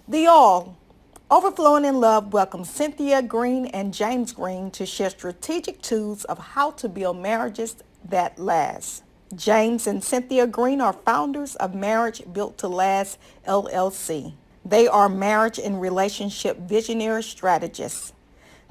The All, Overflowing in Love welcomes Cynthia Greene and James Greene to share strategic tools of how to build marriages that last. James and Cynthia Greene are founders of Marriage Built to Last LLC. They are marriage and relationship visionary strategists.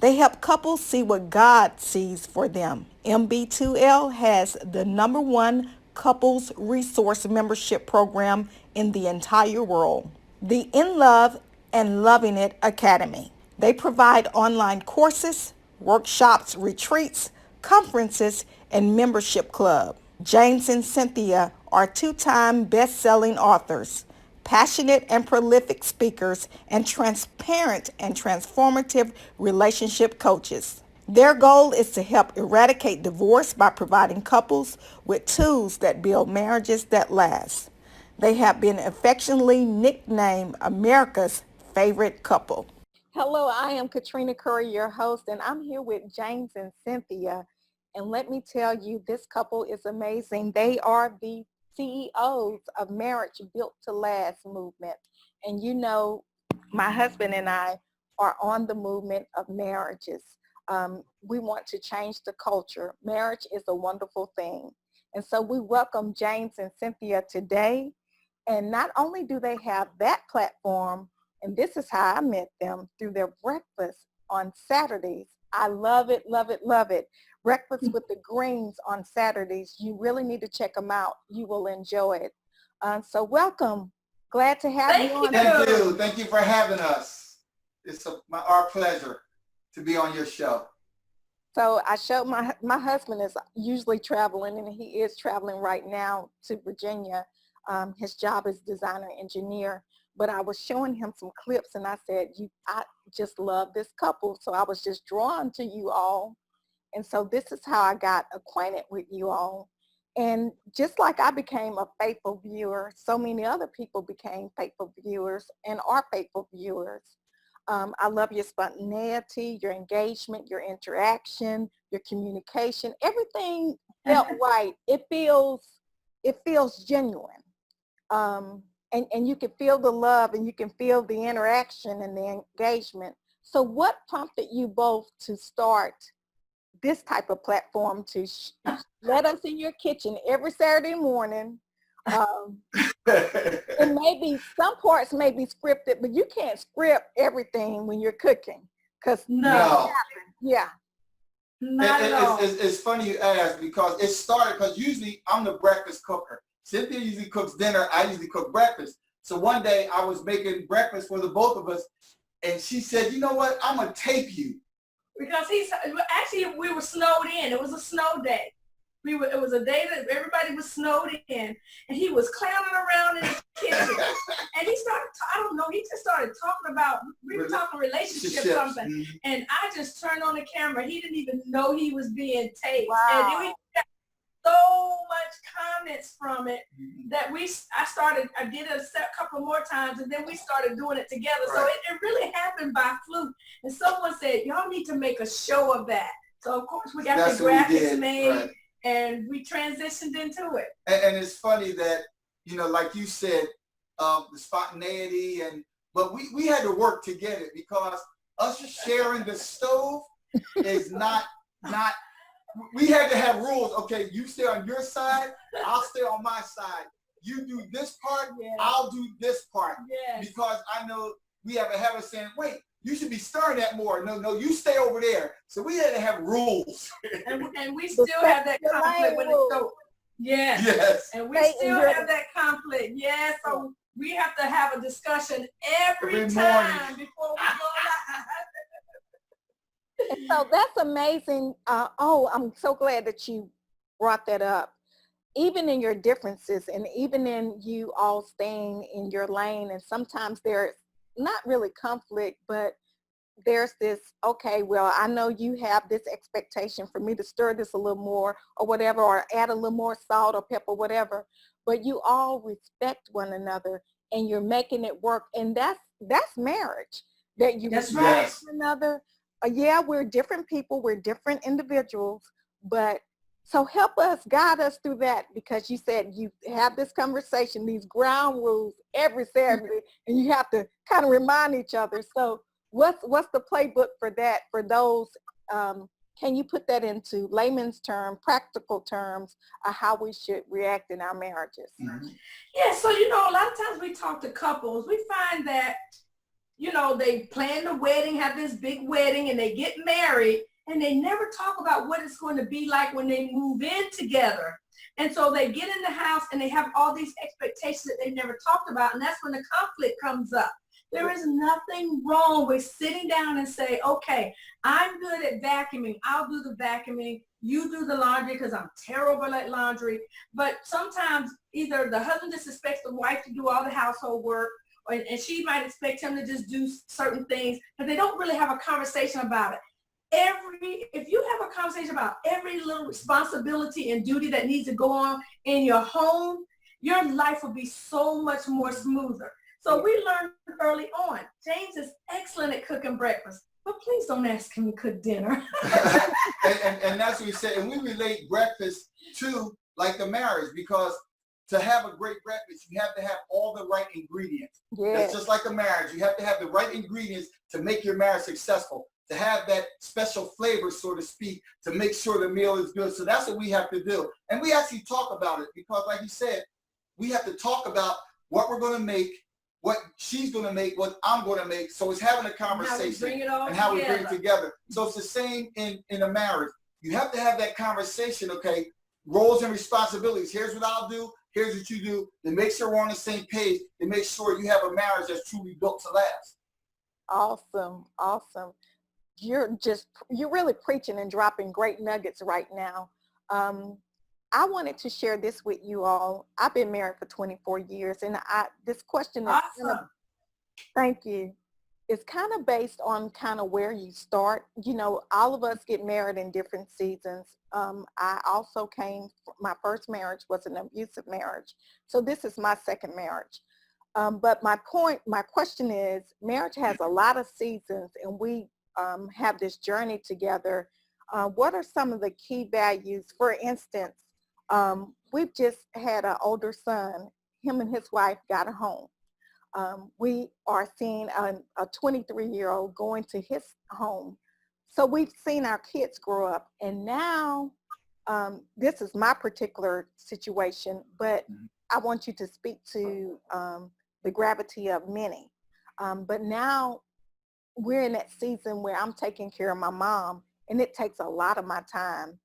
They help couples see what God sees for them. MB2L has the number one couples resource membership program in the entire world, the In Love and Loving It Academy. They provide online courses, workshops, retreats, conferences, and membership club. James and Cynthia are two-time best-selling authors, passionate and prolific speakers, and transparent and transformative relationship coaches. Their goal is to help eradicate divorce by providing couples with tools that build marriages that last. They have been affectionately nicknamed America's favorite couple. Hello, I am Katrina Curry, your host, and I'm here with James and Cynthia. And let me tell you, this couple is amazing. They are the CEOs of Marriage Built to Last movement. And you know, my husband and I are on the movement of marriages. We want to change the culture. Marriage is a wonderful thing. And so we welcome James and Cynthia today. And not only do they have that platform, and this is how I met them through their breakfast on Saturdays. I love it, love it, love it. Breakfast with the Greenes on Saturdays. You really need to check them out. You will enjoy it. So welcome. Glad to have you on. Thank you. Thank you for having us. It's our pleasure to be on your show. So I showed my husband is usually traveling, and he is traveling right now to Virginia. His job is designer engineer. But I was showing him some clips, and I said, I just love this couple. So I was just drawn to you all. And so this is how I got acquainted with you all. And just like I became a faithful viewer, so many other people became faithful viewers and are faithful viewers. I love your spontaneity, your engagement, your interaction, your communication. Everything felt right. It feels genuine. And you can feel the love, and you can feel the interaction and the engagement. So what prompted you both to start this type of platform to let us in your kitchen every Saturday morning? And maybe some parts may be scripted, but you can't script everything when you're cooking, because no. Yeah. It's funny you ask, because it started because usually I'm the breakfast cooker. Cynthia usually cooks dinner. I usually cook breakfast. So one day I was making breakfast for the both of us, and she said, "You know what? I'm gonna tape you." Because we were snowed in. It was a snow day. It was a day that everybody was snowed in, and he was clowning around in the kitchen. And he started, he just started talking about, we were talking relationship something. Mm-hmm. And I just turned on the camera. He didn't even know he was being taped. Wow. And then we got so much comments from it that I did it a couple more times, and then we started doing it together. Right. So it really happened by fluke. And someone said, y'all need to make a show of that. So of course we got the graphics made. Right. And we transitioned into it. And it's funny that, like you said, the spontaneity, but we had to work to get it, because us sharing the stove is not, we had to have rules. Okay, you stay on your side, I'll stay on my side. You do this part, I'll do this part. Yes. Because I know we have a habit saying, wait, you should be stirring that more. No, you stay over there. So we had to have rules. and we still have that conflict when it's so. Yes. Yes. And we still have that conflict. Yes. So we have to have a discussion every time before we go live. So that's amazing. I'm so glad that you brought that up. Even in your differences, and even in you all staying in your lane, and sometimes there's not really conflict, but there's this, okay, well, I know you have this expectation for me to stir this a little more or whatever, or add a little more salt or pepper, whatever, but you all respect one another and you're making it work. And that's marriage, that you respect one another. Yeah, we're different people, we're different individuals, but So help us, guide us through that, because you said you have this conversation, these ground rules every Saturday, and you have to kind of remind each other. So what's the playbook for that, for those, can you put that into layman's terms, practical terms, how we should react in our marriages? Mm-hmm. Yeah, so, you know, a lot of times we talk to couples, we find that, you know, they plan the wedding, have this big wedding, and they get married, and they never talk about what it's going to be like when they move in together. And so they get in the house and they have all these expectations that they never talked about, and that's when the conflict comes up. There is nothing wrong with sitting down and say, okay, I'm good at vacuuming. I'll do the vacuuming. You do the laundry, because I'm terrible at laundry. But sometimes either the husband just expects the wife to do all the household work, and she might expect him to just do certain things, but they don't really have a conversation about it. If you have a conversation about every little responsibility and duty that needs to go on in your home, your life will be so much more smoother. So we learned early on, James is excellent at cooking breakfast, but please don't ask him to cook dinner. and that's what we said. And we relate breakfast to like the marriage, because to have a great breakfast, you have to have all the right ingredients. Yes. That's just like a marriage. You have to have the right ingredients to make your marriage successful, to have that special flavor, so to speak, to make sure the meal is good. So that's what we have to do. And we actually talk about it, because like you said, we have to talk about what we're going to make, what she's going to make, what I'm going to make. So it's having a conversation and how we bring it together. So it's the same in a marriage. You have to have that conversation, okay, roles and responsibilities. Here's what I'll do. Here's what you do. Then make sure we're on the same page, and make sure you have a marriage that's truly built to last. Awesome. Awesome. You're really preaching and dropping great nuggets right now. I wanted to share this with you all. I've been married for 24 years, and this question is Awesome. Thank you. It's kind of based on kind of where you start. You know, all of us get married in different seasons. I also my first marriage was an abusive marriage. So this is my second marriage. But my question is, marriage has a lot of seasons, and we have this journey together. What are some of the key values? For instance, we've just had an older son. Him and his wife got a home. We are seeing a 23-year-old going to his home. So we've seen our kids grow up, and now this is my particular situation, but I want you to speak to the gravity of many. But now we're in that season where I'm taking care of my mom, and it takes a lot of my time.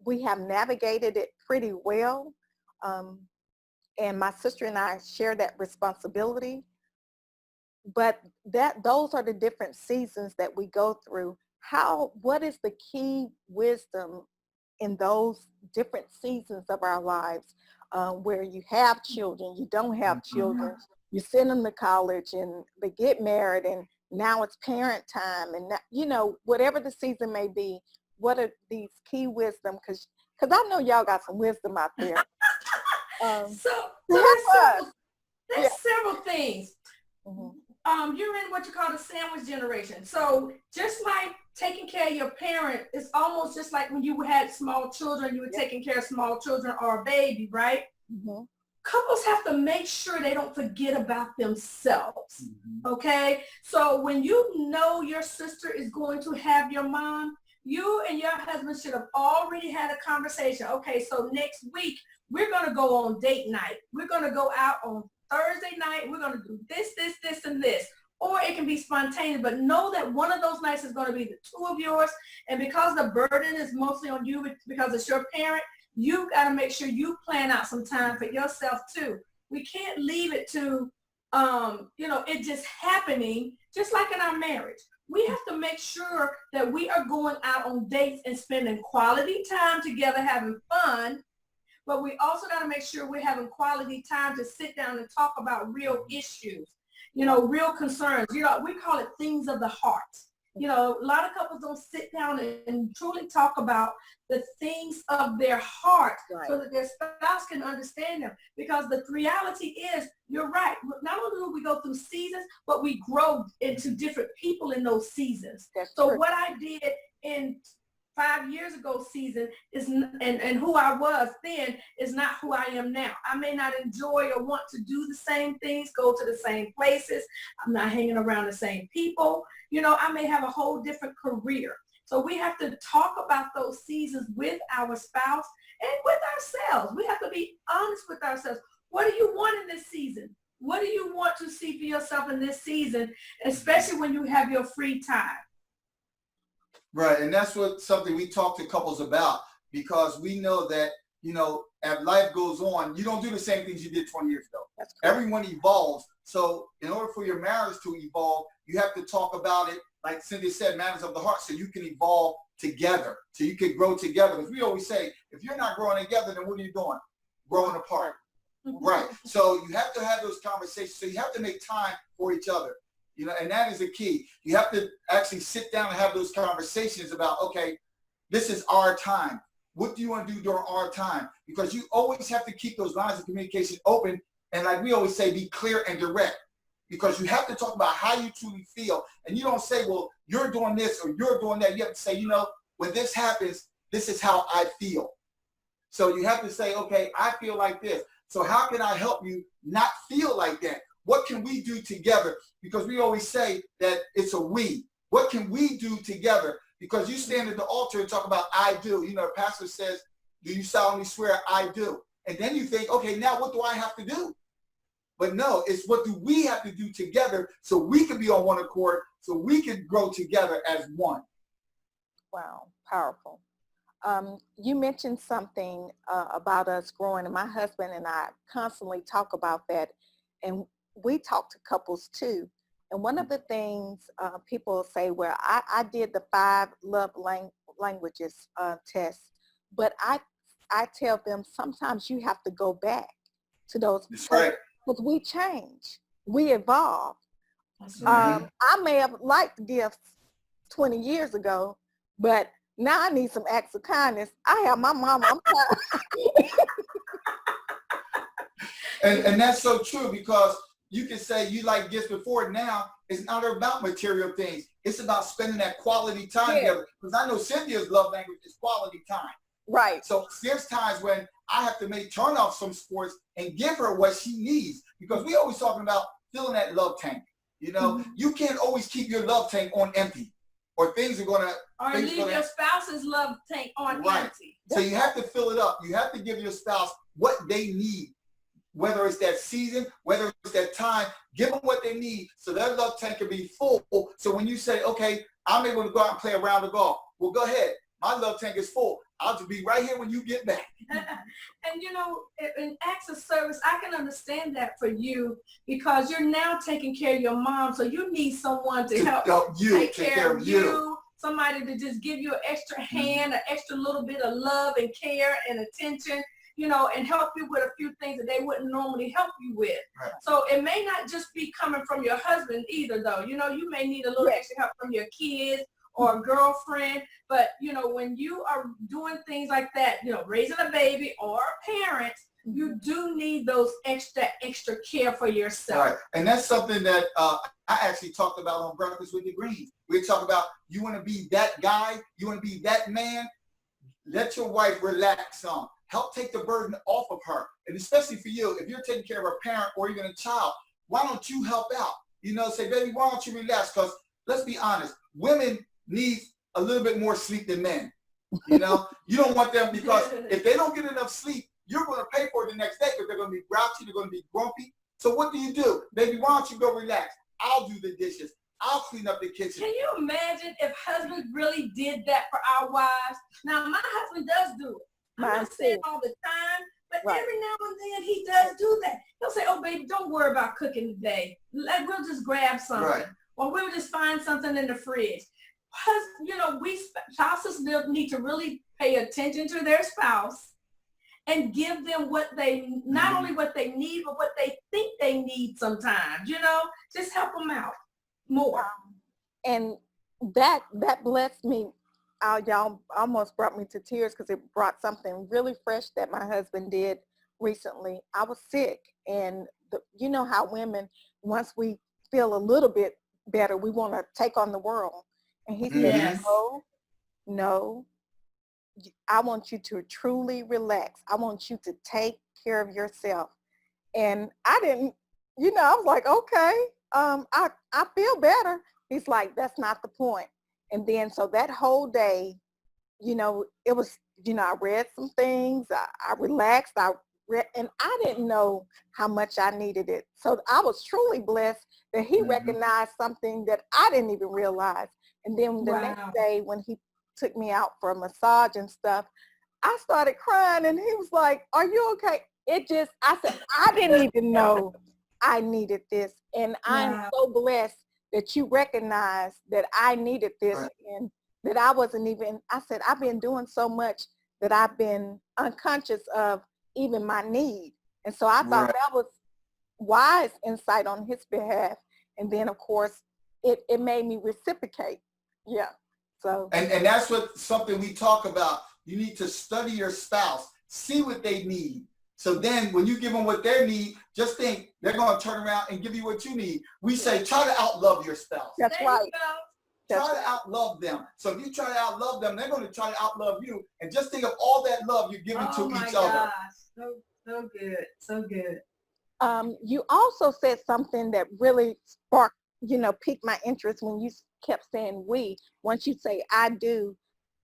We have navigated it pretty well. And my sister and I share that responsibility. But those are the different seasons that we go through. What is the key wisdom in those different seasons of our lives, where you have children, you don't have children, you send them to college and they get married, and now it's parent time, and you know, whatever the season may be, what are these key wisdom? Because I know y'all got some wisdom out there. So there's several things. Mm-hmm. You're in what you call the sandwich generation. So just like taking care of your parent, it's almost just like when you had small children, you were taking care of small children or a baby, right? Mm-hmm. Couples have to make sure they don't forget about themselves, okay? So when you know your sister is going to have your mom, you and your husband should have already had a conversation. Okay, so next week, we're going to go on date night. We're going to go out on Thursday night. We're going to do this, this, this, and this. Or it can be spontaneous, but know that one of those nights is going to be the two of yours. And because the burden is mostly on you because it's your parent, you got to make sure you plan out some time for yourself too. We can't leave it to, it just happening, just like in our marriage. We have to make sure that we are going out on dates and spending quality time together, having fun. But we also got to make sure we're having quality time to sit down and talk about real issues, real concerns. We call it things of the heart. A lot of couples don't sit down and truly talk about the things of their heart, right, so that their spouse can understand them. Because the reality is, you're right, not only do we go through seasons, but we grow into different people in those seasons. That's true. What I did in 5 years ago season and who I was then is not who I am now. I may not enjoy or want to do the same things, go to the same places. I'm not hanging around the same people. I may have a whole different career. So we have to talk about those seasons with our spouse and with ourselves. We have to be honest with ourselves. What do you want in this season? What do you want to see for yourself in this season, especially when you have your free time? Right, and that's something we talk to couples about, because we know that, as life goes on, you don't do the same things you did 20 years ago. That's cool. Everyone evolves. So in order for your marriage to evolve, you have to talk about it, like Cynthia said, matters of the heart, so you can evolve together, so you can grow together. Because we always say, if you're not growing together, then what are you doing? Growing apart. Right. So you have to have those conversations. So you have to make time for each other. And that is the key. You have to actually sit down and have those conversations about, okay, this is our time. What do you want to do during our time? Because you always have to keep those lines of communication open. And like we always say, be clear and direct, because you have to talk about how you truly feel. And you don't say, well, you're doing this or you're doing that. You have to say, when this happens, this is how I feel. So you have to say, okay, I feel like this. So how can I help you not feel like that? What can we do together? Because we always say that it's a we. What can we do together? Because you stand at the altar and talk about I do. The pastor says, do you solemnly swear I do? And then you think, okay, now what do I have to do? But no, it's what do we have to do together so we can be on one accord, so we can grow together as one. Wow, powerful. You mentioned something about us growing, and my husband and I constantly talk about that, and we talk to couples too. And one of the things people say, well, I did the 5 love languages test, but I tell them sometimes you have to go back to those. That's right. Because we change, we evolve. Right. I may have liked gifts 20 years ago, but now I need some acts of kindness. I have my mama. And that's so true, because you can say you like gifts before. Now it's not about material things. It's about spending that quality time together. Because I know Cynthia's love language is quality time. Right. So there's times when I have to turn off some sports and give her what she needs, because we always talking about filling that love tank. You can't always keep your love tank on empty, or things are gonna. Or leave your spouse's love tank on empty. So you have to fill it up. You have to give your spouse what they need. Whether it's that season, whether it's that time, give them what they need so their love tank can be full. So when you say, okay, I'm able to go out and play a round of golf, well, go ahead. My love tank is full. I'll just be right here when you get back. And in acts of service, I can understand that for you, because you're now taking care of your mom. So you need someone to help you take care of you. Somebody to just give you an extra hand, an extra little bit of love and care and attention. And help you with a few things that they wouldn't normally help you with. Right. So it may not just be coming from your husband either, though. You may need a little extra help from your kids or a girlfriend. But, when you are doing things like that, raising a baby or a parent, you do need those extra care for yourself. Right. And that's something that I actually talked about on Breakfast with the Greens. We talk about, you want to be that guy, you want to be that man, let your wife relax on. Help take the burden off of her. And especially for you, if you're taking care of a parent or even a child, why don't you help out? Say, baby, why don't you relax? Because let's be honest, women need a little bit more sleep than men. You don't want them, because if they don't get enough sleep, you're going to pay for it the next day, because they're going to be grouchy, they're going to be grumpy. So what do? Baby, why don't you go relax? I'll do the dishes. I'll clean up the kitchen. Can you imagine if husbands really did that for our wives? Now, my husband does do it. I'm not saying all the time, but every now and then he does do that. He'll say, oh, baby, don't worry about cooking today. We'll just grab something. Right. Or we'll just find something in the fridge. We spouses need to really pay attention to their spouse and give them what they, not only what they need, but what they think they need sometimes, just help them out more. And that blessed me. Y'all almost brought me to tears, because it brought something really fresh that my husband did recently. I was sick, and you know how women, once we feel a little bit better, we want to take on the world. And he said, no, I want you to truly relax. I want you to take care of yourself. And I didn't, I was like, okay, I feel better. He's like, that's not the point. And then so that whole day, it was, I read some things, I relaxed, I read, and I didn't know how much I needed it. So I was truly blessed that he recognized something that I didn't even realize. And then the next day when he took me out for a massage and stuff, I started crying and he was like, are you okay? I said, I didn't even know I needed this. And I'm so blessed that you recognize that I needed this and that I wasn't even, I said, I've been doing so much that I've been unconscious of even my need. And so I thought that was wise insight on his behalf. And then of course, it made me reciprocate. Yeah. So. And that's what something we talk about. You need to study your spouse, see what they need. So then when you give them what they need, just think they're going to turn around and give you what you need. We say, try to outlove your spouse. That's right. Try to outlove them. So if you try to outlove them, they're going to try to outlove you. And just think of all that love you're giving to each other. So good. So good. You also said something that really sparked, piqued my interest when you kept saying we. Once you say I do,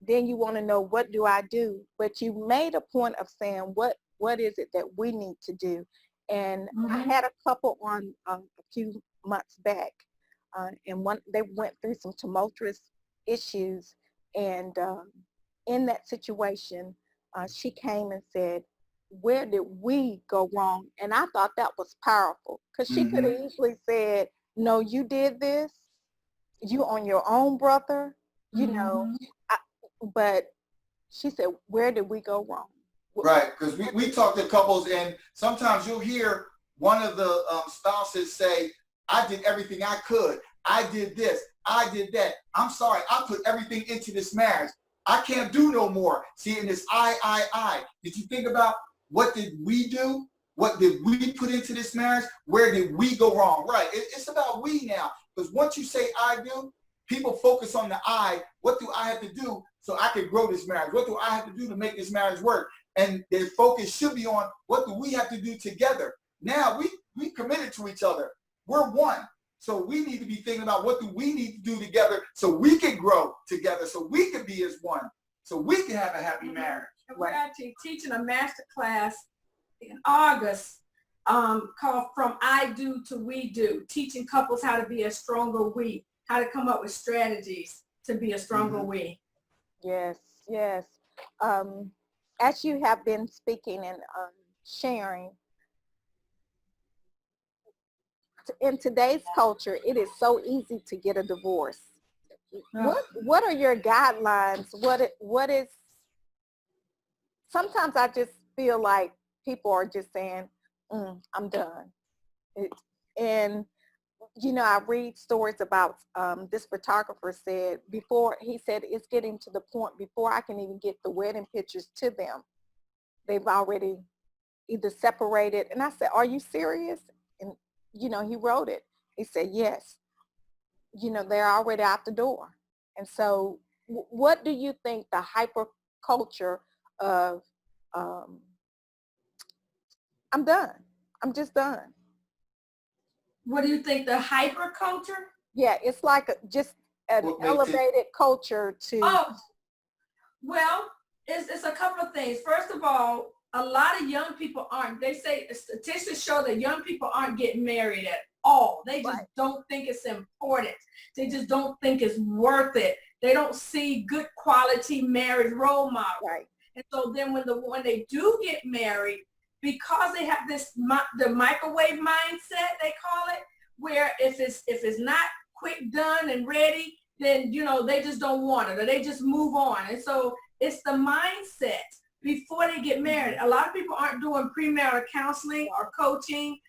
then you want to know what do I do? But you made a point of saying what is it that we need to do? And I had a couple on a few months back, and they went through some tumultuous issues. And in that situation, she came and said, where did we go wrong? And I thought that was powerful because she could have easily said, no, you did this. You on your own, brother, but she said, where did we go wrong? Right, because we talk to couples and sometimes you'll hear one of the spouses say, I did everything I could. I did this. I did that. I'm sorry. I put everything into this marriage. I can't do no more. See, in this I. Did you think about what did we do? What did we put into this marriage? Where did we go wrong? Right. It's about we now. Because once you say I do, people focus on the I. What do I have to do so I can grow this marriage? What do I have to do to make this marriage work? And their focus should be on what do we have to do together. Now we committed to each other. We're one. So we need to be thinking about what do we need to do together so we can grow together, so we can be as one, so we can have a happy marriage. We're actually teaching a master class in August called From I Do to We Do, teaching couples how to be a stronger we, how to come up with strategies to be a stronger we. Yes. As you have been speaking and sharing, in today's culture, it is so easy to get a divorce. What are your guidelines? What is, sometimes I just feel like people are just saying, I'm done. And, I read stories about this photographer said he said it's getting to the point before I can even get the wedding pictures to them, they've already either separated. And I said, are you serious? And, he wrote it. He said, yes, they're already out the door. And so what do you think the hyper culture of, I'm done. I'm just done. What do you think, the hyper culture? Yeah, it's like just an elevated culture to. Oh, well, it's a couple of things. First of all, a lot of young people aren't, they say statistics show that young people aren't getting married at all. They just don't think it's important. They just don't think it's worth it. They don't see good quality marriage role models. Right. And so then when they do get married, because they have the microwave mindset, they call it, where if it's not quick done and ready, then, they just don't want it or they just move on. And so it's the mindset before they get married. A lot of people aren't doing premarital counseling or coaching.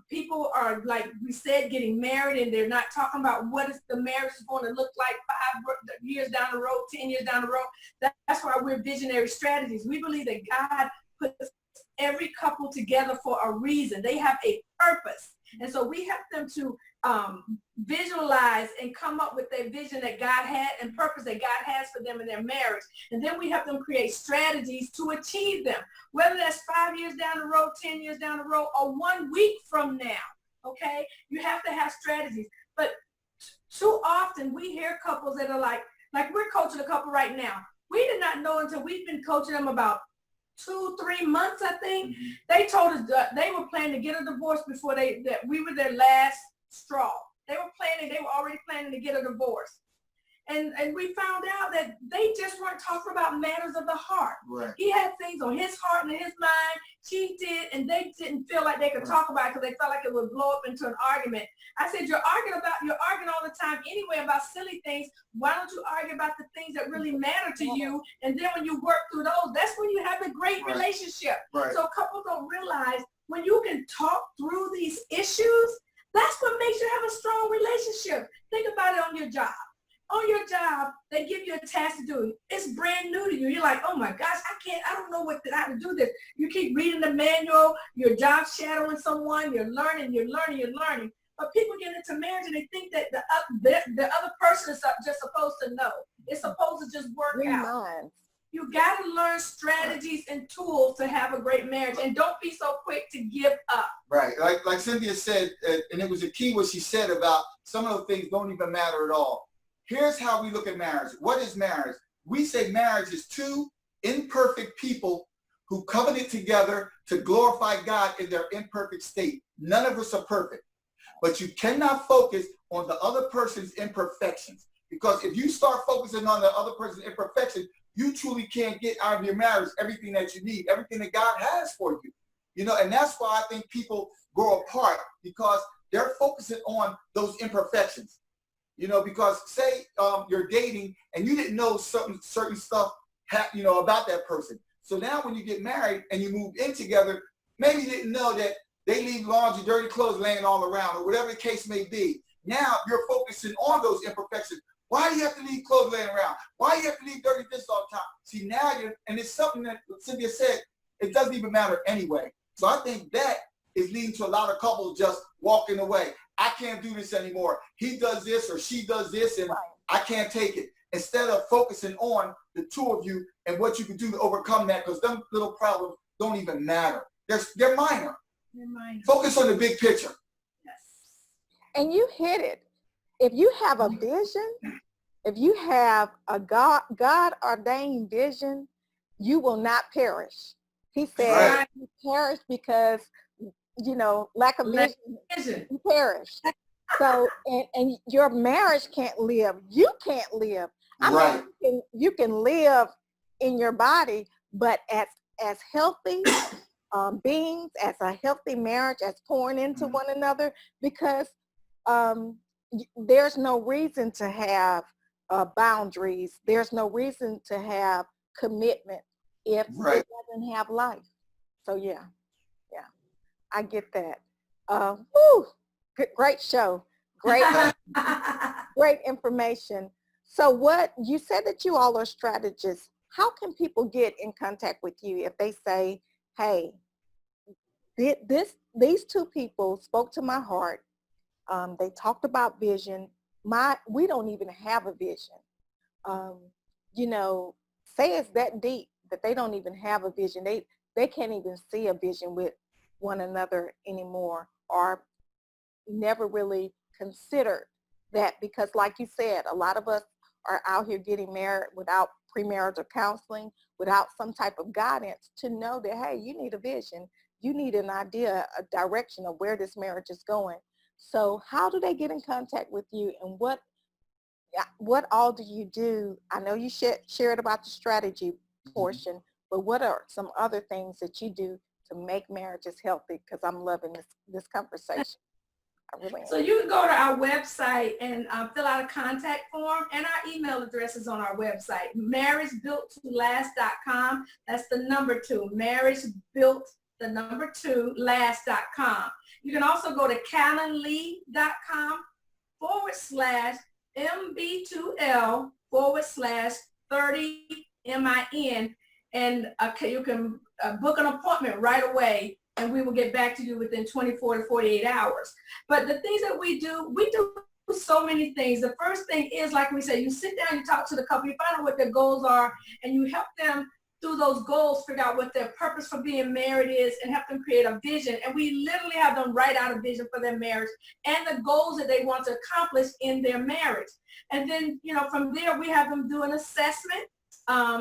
People are, like we said, getting married and they're not talking about what is the marriage is going to look like 5 years down the road, 10 years down the road. That's why we're visionary strategies. We believe that God puts every couple together for a reason. They have a purpose. And so we help them to visualize and come up with their vision that God had and purpose that God has for them in their marriage. And then we help them create strategies to achieve them, whether that's 5 years down the road, 10 years down the road, or 1 week from now. Okay, you have to have strategies. But too often we hear couples that are like we're coaching a couple right now. We did not know until we've been coaching them about 2-3 months, I think. Mm-hmm. They told us that they were planning to get a divorce before that we were their last straw. They were already planning to get a divorce. And we found out that they just weren't talking about matters of the heart. Right. He had things on his heart and in his mind. She did, and they didn't feel like they could talk about it because they felt like it would blow up into an argument. I said, you're arguing all the time anyway about silly things. Why don't you argue about the things that really matter to you? And then when you work through those, that's when you have a great relationship. Right. So couples don't realize when you can talk through these issues, that's what makes you have a strong relationship. Think about it on your job. On your job, they give you a task to do. It's brand new to you. You're like, oh my gosh, I don't know how to do this. You keep reading the manual, you're job shadowing someone, you're learning. But people get into marriage and they think that the other person is just supposed to know. It's supposed to just work out. You got to learn strategies and tools to have a great marriage, and don't be so quick to give up. Right. Like Cynthia said, and it was a key what she said about some of the things don't even matter at all. Here's how we look at marriage. What is marriage? We say marriage is two imperfect people who covenant together to glorify God in their imperfect state. None of us are perfect, but you cannot focus on the other person's imperfections, because if you start focusing on the other person's imperfections, you truly can't get out of your marriage everything that you need, everything that God has for you. You know, and that's why I think people grow apart, because they're focusing on those imperfections. You know, because say you're dating and you didn't know certain stuff, about that person. So now when you get married and you move in together, maybe you didn't know that they leave laundry, dirty clothes laying all around, or whatever the case may be. Now you're focusing on those imperfections. Why do you have to leave clothes laying around? Why do you have to leave dirty dishes all the time? See, now and it's something that Cynthia said, it doesn't even matter anyway. So I think that is leading to a lot of couples just walking away. I can't do this anymore. He does this or she does this, and I can't take it. Instead of focusing on the two of you and what you can do to overcome that, because them little problems don't even matter. They're minor. Focus on the big picture. Yes. And you hit it. If you have a vision, if you have a God-ordained vision, you will not perish. He said you perish because, lack of vision, you perish. So, and your marriage can't live. You can't live. I mean, you can live in your body, but as healthy beings, as a healthy marriage, as pouring into one another, because there's no reason to have boundaries. There's no reason to have commitment if it doesn't have life. So yeah, I get that. Great show. Great information. So what, you said that you all are strategists. How can people get in contact with you if they say, hey, these two people spoke to my heart. They talked about vision. We don't even have a vision. Say it's that deep that they don't even have a vision. They can't even see a vision with one another anymore, or never really considered that, because like you said, a lot of us are out here getting married without premarital counseling, without some type of guidance to know that, hey, you need a vision. You need an idea, a direction of where this marriage is going. So how do they get in contact with you, and what all do you do? I know you shared about the strategy portion, but what are some other things that you do to make marriages healthy? Because I'm loving this conversation. I really am. So you can go to our website and fill out a contact form, and our email address is on our website, marriagebuilttolast.com. That's the number 2, marriagebuilttolast.com. You can also go to calendly.com/MB2L/30MIN, and you can book an appointment right away, and we will get back to you within 24 to 48 hours. But the things that we do so many things. The first thing is, like we said, you sit down, you talk to the couple, you find out what their goals are, and you help them through those goals, figure out what their purpose for being married is, and help them create a vision. And we literally have them write out a vision for their marriage and the goals that they want to accomplish in their marriage. And then, from there, we have them do an assessment.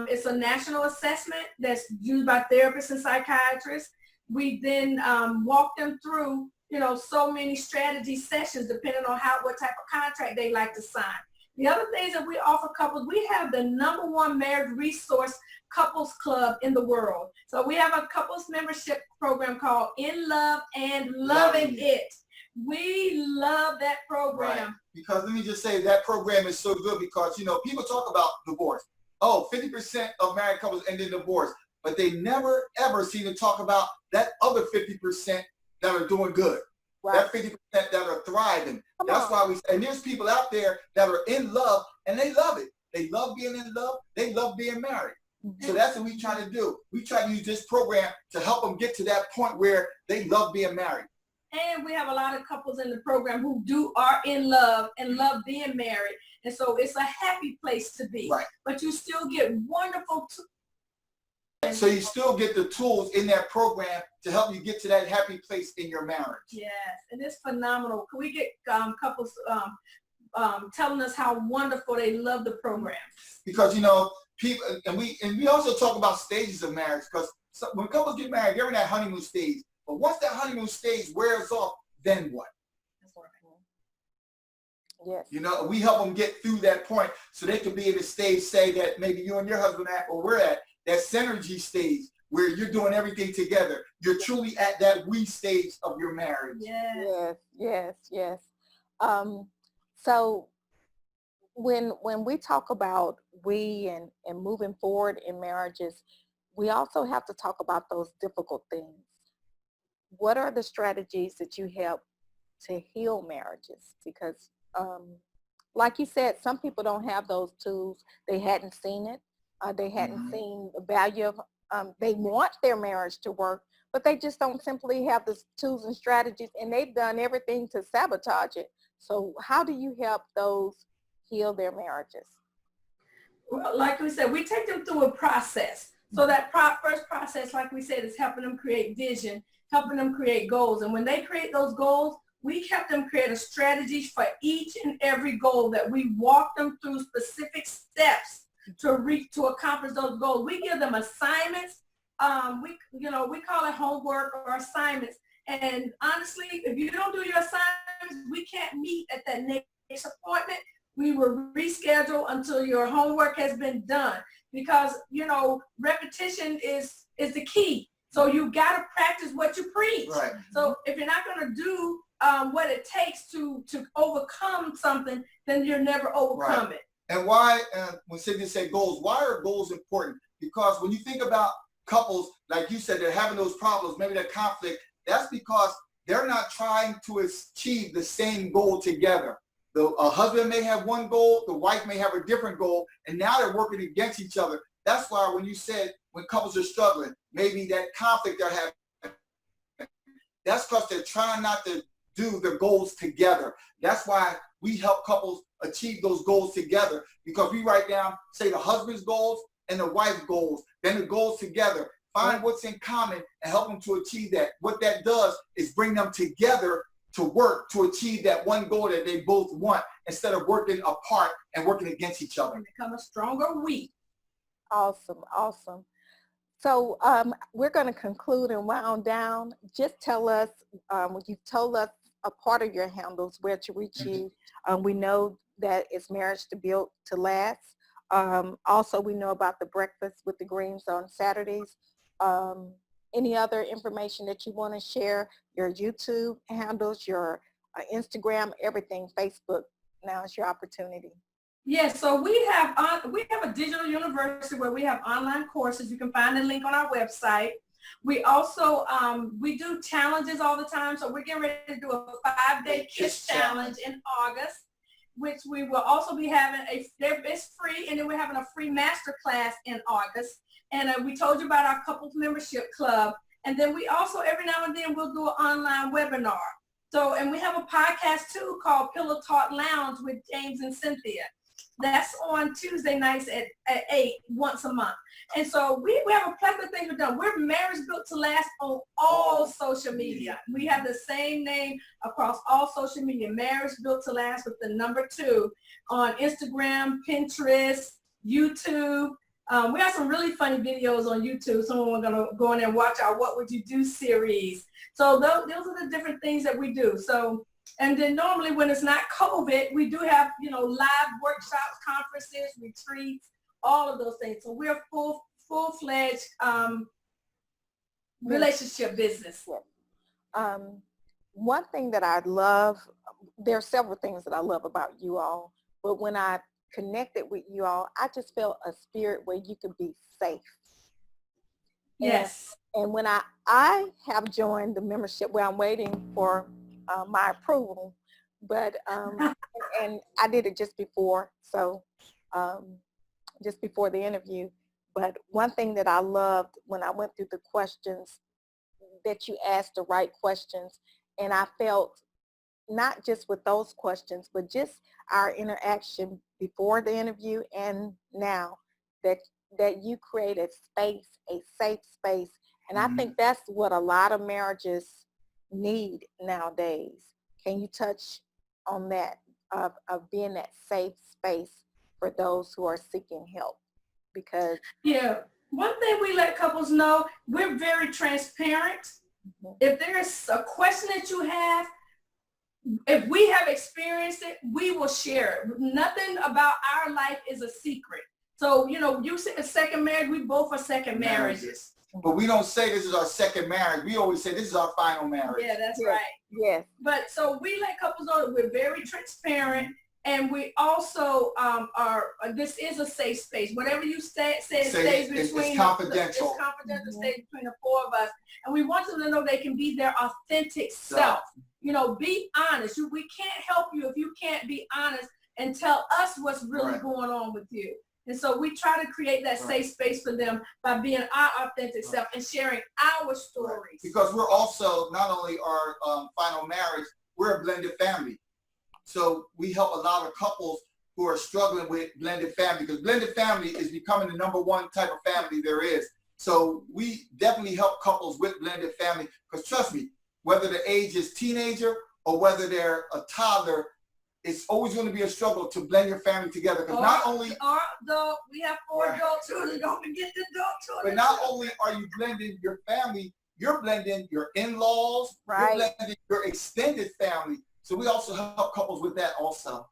It's a national assessment that's used by therapists and psychiatrists. We then walk them through, so many strategy sessions depending on what type of contract they like to sign. The other things that we offer couples, we have the #1 marriage resource couples club in the world. So we have a couples membership program called In Love and Loving It. We love that program. Right. Because let me just say that program is so good because, people talk about divorce. Oh, 50% of married couples end in divorce, but they never, ever seem to talk about that other 50% that are doing good. Right. That 50% that are thriving. That's why and there's people out there that are in love and they love it. They love being in love. They love being married. So that's what we try to do. We try to use this program to help them get to that point where they love being married. And we have a lot of couples in the program who are in love and love being married. And so it's a happy place to be. Right. But you still get wonderful so you still get the tools in that program to help you get to that happy place in your marriage. Yes, and it's phenomenal. Can we get couples telling us how wonderful they love the program? Because people, and we also talk about stages of marriage. Because when couples get married, they're in that honeymoon stage. But once that honeymoon stage wears off, then what? Yes. We help them get through that point so they can be in the stage, say that maybe you and your husband at, or we're at, that synergy stage where you're doing everything together. You're truly at that we stage of your marriage. Yes. So when we talk about we and moving forward in marriages, we also have to talk about those difficult things. What are the strategies that you help to heal marriages? Because like you said, some people don't have those tools. They hadn't seen it. They hadn't seen the value of, they want their marriage to work, but they just don't simply have the tools and strategies, and they've done everything to sabotage it. So how do you help those heal their marriages? Well, like we said, we take them through a process. So that first process, like we said, is helping them create vision, helping them create goals. And when they create those goals, we help them create a strategy for each and every goal that we walk them through specific steps to accomplish those goals. We give them assignments. We call it homework or assignments. And honestly, if you don't do your assignments, we can't meet at that next appointment. We will reschedule until your homework has been done because, repetition is the key. So you got to practice what you preach. Right. So if you're not going to do what it takes to overcome something, then you'll never overcome it. And why, when Cynthia said goals, why are goals important? Because when you think about couples, like you said, they're having those problems, maybe that conflict, that's because they're not trying to achieve the same goal together. The husband may have one goal, the wife may have a different goal, and now they're working against each other. That's why when you said when couples are struggling, maybe that conflict they're having, that's because they're trying not to do the goals together. That's why we help couples achieve those goals together, because we write down, say, the husband's goals and the wife's goals, then the goals together, find what's in common and help them to achieve that. What that does is bring them together to work to achieve that one goal that they both want, instead of working apart and working against each other. And become a stronger we. Awesome. So we're going to conclude and round down. Just tell us, you've told us a part of your handles, where to reach you. We know that it's Marriage to Build to Last. Also, we know about the Breakfast with the Greenes on Saturdays. Any other information that you want to share? Your YouTube handles, your Instagram, everything, Facebook. Now is your opportunity. Yes, so we have a digital university where we have online courses. You can find the link on our website. We also, we do challenges all the time. So we're getting ready to do a 5-day kiss challenge in August, which we will also be having it's free, and then we're having a free master class in August. And we told you about our couples membership club. And then we also, every now and then, we'll do an online webinar. So, and we have a podcast too called Pillow Talk Lounge with James and Cynthia. That's on Tuesday nights at 8 once a month. And so we have a plethora of things we've done. We're Marriage Built to Last on all social media. We have the same name across all social media, Marriage Built to Last with the number 2 on Instagram, Pinterest, YouTube. We have some really funny videos on YouTube. Someone going to go in and watch our What Would You Do series. So those are the different things that we do. So, and then normally when it's not COVID, we do have, live workshops, conferences, retreats, all of those things. So we're full-fledged relationship business. One thing that I love, there are several things that I love about you all, but when I connected with you all, I just felt a spirit where you could be safe. Yes. And when I have joined the membership where I'm waiting for my approval, but and I did it just before, so just before the interview. But one thing that I loved when I went through the questions, that you asked the right questions, and I felt not just with those questions, but just our interaction before the interview and now, that you create a space, a safe space. And I think that's what a lot of marriages need nowadays. Can you touch on that, of being that safe space for those who are seeking help? Because one thing we let couples know, we're very transparent. If there's a question that you have, if we have experienced it, we will share it. Nothing about our life is a secret. So, you said a second marriage, we both are second marriages. But we don't say this is our second marriage. We always say this is our final marriage. Yeah, that's right. Yes. But so we let couples know that we're very transparent, and we also this is a safe space. Whatever you say stays between. It's confidential. It's confidential. Stays between the 4 of us, and we want them to know they can be their authentic self. Be honest. We can't help you if you can't be honest and tell us what's really going on with you. And so we try to create that safe space for them by being our authentic self and sharing our stories. Because we're also, not only our final marriage, we're a blended family. So we help a lot of couples who are struggling with blended family, because blended family is becoming the #1 type of family there is. So we definitely help couples with blended family, because trust me, whether the age is teenager or whether they're a toddler, it's always going to be a struggle to blend your family together. Because not only we have 4 adult children, don't forget the adult children. But not only are you blending your family, you're blending your in-laws, you're blending your extended family. So we also help couples with that also.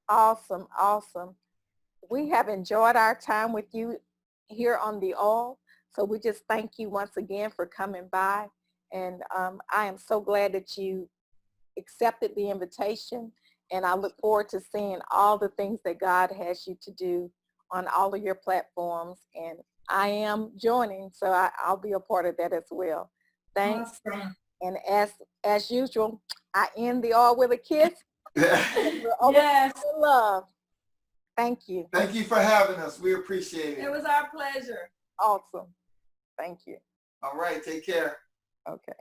Awesome, awesome. We have enjoyed our time with you here on The All. So we just thank you once again for coming by. And I am so glad that you accepted the invitation. And I look forward to seeing all the things that God has you to do on all of your platforms. And I am joining, so I'll be a part of that as well. Thanks. Awesome. And as usual, I end The All with a kiss. Yes. Love. Thank you. Thank you for having us. We appreciate it. It was our pleasure. Awesome. Thank you. All right. Take care. Okay.